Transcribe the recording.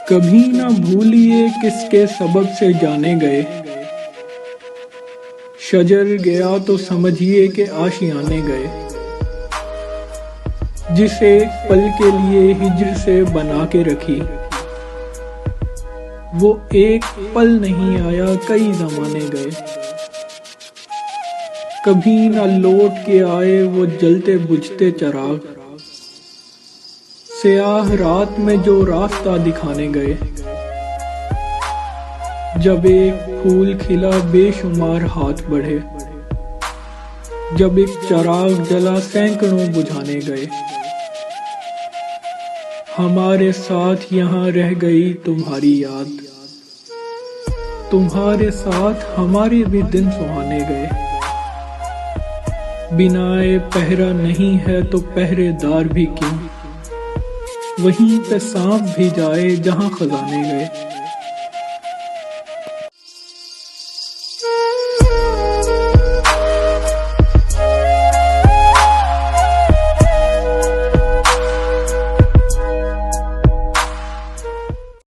कभी ना भूलिए किसके सबब से जाने गए। शजर गया तो समझिए कि आशियाने गए। जिसे पल के लिए हिज्र से बना के रखी, वो एक पल नहीं आया कई जमाने गए। कभी ना लौट के आए वो जलते बुझते चराग, स्याह रात में जो रास्ता दिखाने गए। जब एक फूल खिला बेशुमार हाथ बढ़े, जब एक चिराग जला सैकड़ों बुझाने गए। हमारे साथ यहाँ रह गई तुम्हारी याद, तुम्हारे साथ हमारे भी दिन सुहाने गए। बिनाए पहरा नहीं है तो पहरेदार भी क्यों, वहीं पे सांप भी जाए जहां खजाने गए।